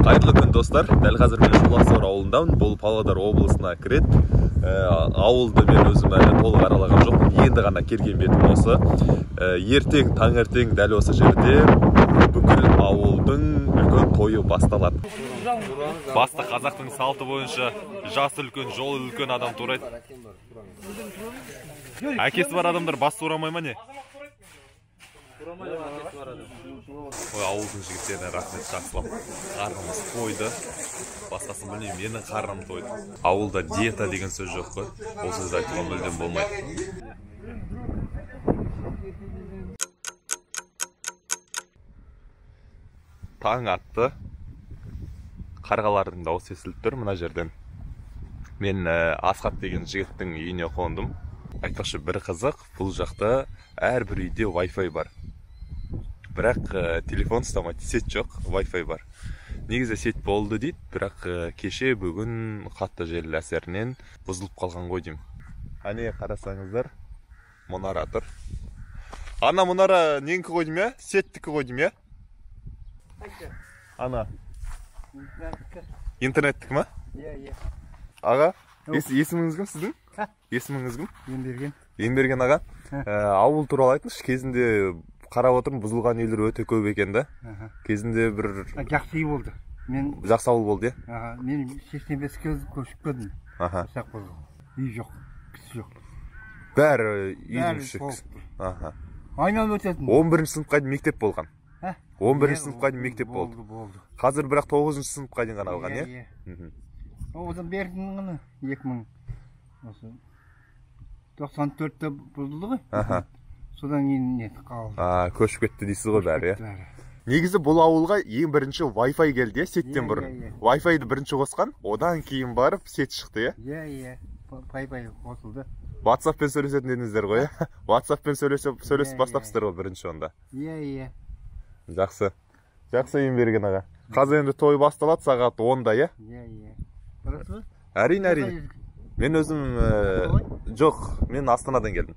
Қайырлы күн достар. Дәл қазір мен Жолақсор ауылындамын. Бұл Павлодар облысына кіреді. Ауылды мен өзім әлі толық аралаған жоқпын. Енді ғана келген бетім осы. Ертең, таңертең дәл осы жерде бүкіл ауылдың үлкен тойы басталады. Басты қазақтың салты бойынша жас үлкен, жол үлкен адам турайды. Әкесі бар адамдар бас турамай ма не? Ой, ауылдың жігіттеріне рахмет, жақсылап. Қарнымыз тойды. Басқасын білмеймін, менің қарным тойды. Ауылда диета деген сөз жоқ қой. Ол сөзді айтуға мүлдем болмайды. Таң атты. Қарғалардың дауысы естіліп тұр мына жерден. Мен Асқат деген жігіттің үйіне қондым. Айтпақшы бір қызық, бұл жақта әрбір үйде Wi-Fi бар. Бірақ телефон ұстамайды, сет жоқ, Wi-Fi бар. Негізі сет болды дейді, бірақ кеше бүгін қатты жел әсерінен бұзылып қалған ғой деймін. Әне қарасаңыздар, мұнара тұр. Ана мұнара неңкі ғой деймін, я? Сеттікі ғой деймін, я? Ана. Интернеттікі ма? Иә. Аға, есіміңіз кім сіздің? Есіміңіз кім? Енберген. Енберген аға. Ауыл туралы айтыңызшы, кезінде қарап отырмын, бұзылған үйлер өте көп екен да. Кезінде бір жақсы үй болды. Жақсы ауыл болды, иә? Мен 85-ке көшіп келдім. Үй жоқ, кісі жоқ. Бәрі үйдің іші. Айналып өтетін. 11-ші сыныпқа дейін мектеп болған. 11-ші сыныпқа дейін мектеп болды. Қазір бірақ 9-ші сыныпқа дейін ғана алған, иә? Одан бердің ғана 2094-те бұзылды ғой. Содан кейін нет қалды. Көшіп кетті дейсіз ғой бәрі, иә? Негізі бұл ауылға ең бірінші Wi-Fi келді, сеттен бұрын. Wi-Fi-ді бірінші қосқан, одан кейін барып сет шықты, иә? Иә. Wi-Fi қосылды. WhatsApp-пен сөйлесетін дедіңіздер ғой, иә? WhatsApp-пен сөйлесіп бастапсыздар ғой бірінші онда. Иә. Жақсы. Жақсы Енберген аға. Қазір енді той басталады сағат 10-да, иә? Иә. Дұрыс ба? Әрине. Мен өзім жоқ, мен Астанадан келдім.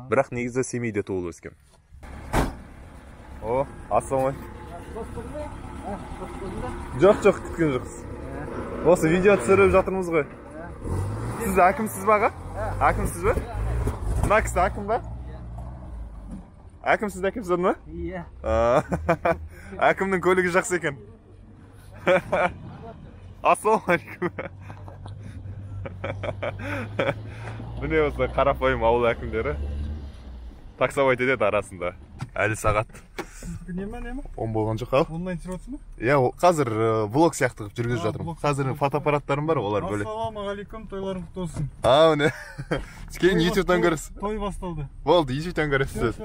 Бірақ негізі Семейде туылып өскен. О, ассалаумалейкум. Жоқ, күткен жоқсыз. Осы видео түсіріп жатырмыз ғой. Сіз әкімсіз ба аға? Әкімсіз ба? Мына кісі әкім ба? Әкімсіз ба? Иә. Әкімнің көлігі жақсы екен. Ассалаумалейкум. Міне осы қарапайым ауыл әкімдері таксовать етеді арасында. Әлі сағат. Сіздікі не ма? 10 болған жоқ, ал? Онлайн түсіріп отырсың ба? Иә, қазір влог сияқты қылып жүргізіп жатырмын. Қазір фотоаппараттарым бар, олар бөлек. Ассалаумағалейкум, тойларың құтты болсын. Міне. Кейін YouTube-тан көресіз. Той басталды. Болды, YouTube-тан көресіз.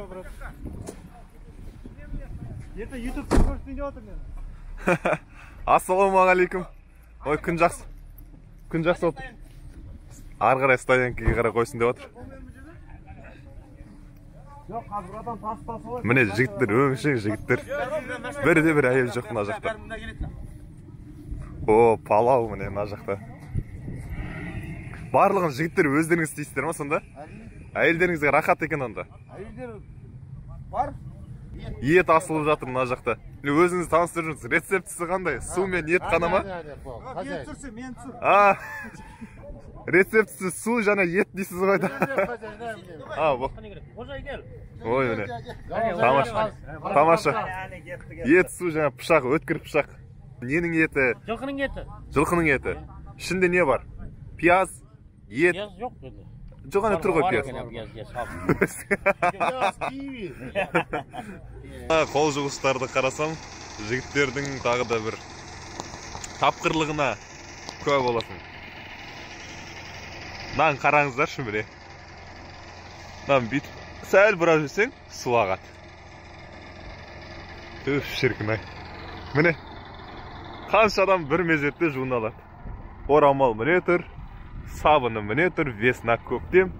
Ертең YouTube-тан көрсін деп отыр мен. Ассалаумағалейкум. Ой, күн жақсы. Күн жақсы болды. Ары қарай стоянкаға қарай қойсын деп отыр. Міне жігіттер, өңшең жігіттер. Бірде бір әйел жоқ мына жақта. О, палау міне мына жақта. Барлығын жігіттер өздеріңіз істейсіздер ма сонда? Әйелдеріңізге рахат екен онда. Әйелдер бар? Ет асылып жатыр мына жақта. Өзіңіз таныстырып жүрсіз. Рецептісі қандай? Су мен ет қана ма? Мен түсір, мен түсір. Рецептісі су және ет дейсіз ғой да. Ой, міне. Тамаша. Ет, су және пышақ, өткір пышақ. Ненің еті? Жылқының еті. Жылқының еті. Ішінде не бар? Пияз, ет. Пияз жоқ деді. Жоқ, ана тұр ғой пияз. Қол жуғыштарды қарасам, жігіттердің тағы да бір тапқырлығына куә боласың. Мынаны қараңыздаршы міне. Мынаны бүйтіп сәл бұрап жүрсең, су ағады. Түф, шіркін-ай. Міне, қанша адам бір мезетте жуыналады. Орамал міне тұр, сабыны міне тұр, весна көктем.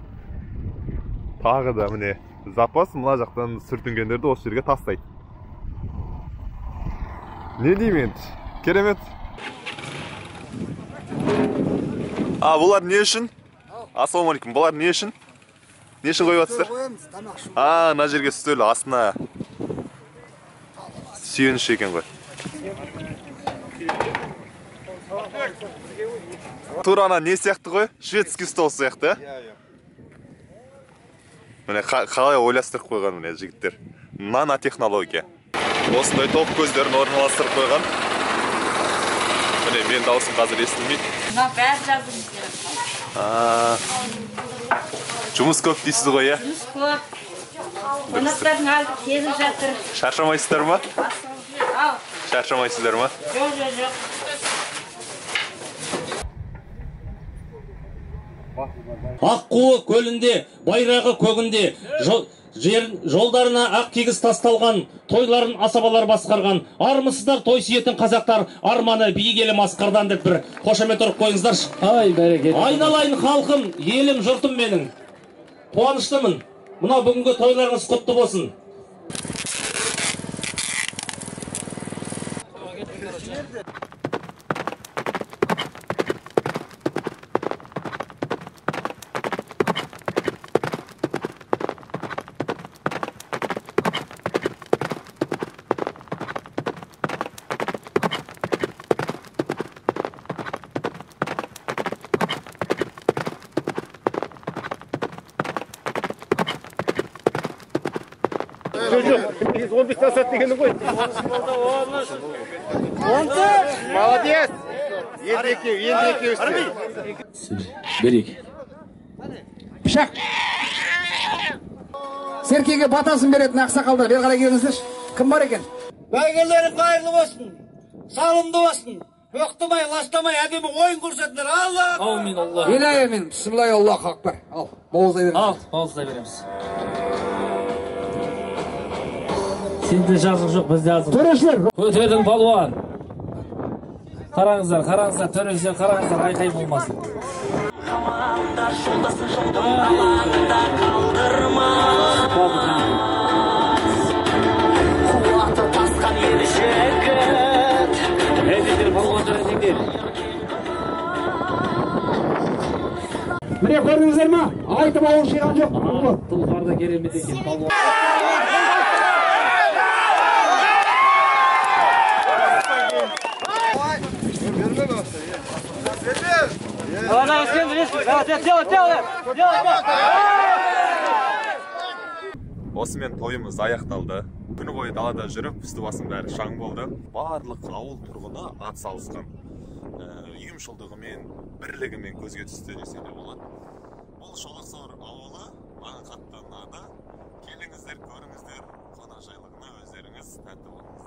Тағы да міне запас мына жақтан сүртінгендерді осы жерге тастайды. Не деймін енді? Керемет. Бұлар не үшін? Ассалаумалейкум, бұлар не үшін? Не үшін қойып жатсыздар? Мына жерге үстел астына сүйеніш екен ғой. Тура ана не сияқты ғой? Шведский стол сияқты, иә? Міне қалай ойластырып қойған міне жігіттер. Нанотехнология. Осындай тоқ көздерін орналастырып қойған. Міне мен даусым қазір естілмейді. Мына бәрі жаздыңыз керек. Жұмыс көп дейсіз ғой, иә? Жұмыс көп. Қонақтардың алды келіп жатыр. Шаршамайсыздар ма? Ал. Шаршамайсыздар ма? Жоқ. Аққуы көлінде, байрағы көгінде, жолдарына ақ кигіз тасталған, тойларын асабалар басқарған, армысыздар той сүйетін қазақтар, арманы биік елім асқардан деп бір қошемет ұрып қойыңыздаршы. Ай, бәрекелді. Айналайын халқым, елім, жұртым менің. Қуаныштымын. Мына бүгінгі тойларыңыз құтты болсын. Жоқ, 15 тасат дегені ғой. Молодец! Енді екеу істе. Берейік. Пышақ. Серкеге батасын беретін ақсақалдар, бері қарай келіңіздерші. Кім бар екен? Бәйгелерің қайырлы болсын, салымды болсын, өқтімай, ластамай, әдемі ойын көрсетіңдер. Аллах! Аумин Аллах. Илайы мен, бісмілләй, Аллах ақбар. Ал, бауыздай береміз. Ал, бауыздай береміз. Сенде жазық жоқ, бізде азық. Төрешілер! Көтердің балуан. Қараңыздар, төрешілер, қараңыздар, айқай болмасын. Команда жолдасын жолдың алаңында қалдырмас. Қуаты тасқан еді жігіт. Әдеттер, балуандар әдеттер. Міне көрдіңіздер ма? Айтып ауыр жиған жоқ. Тұлғарды керемет екен, балуан. Осымен тойымыз аяқталды. Күні бойы далада жүріп, үсті басым бәрі шаң болды. Барлық ауыл тұрғыны ат салысқан. Ұйымшылдығымен, бірлігімен көзге түсті десе де болады. Бұл Шолақсор ауылы маған қатты ұнады. Келіңіздер, көріңіздер, қонақжайлығына өздеріңіз тәтті болыңыз.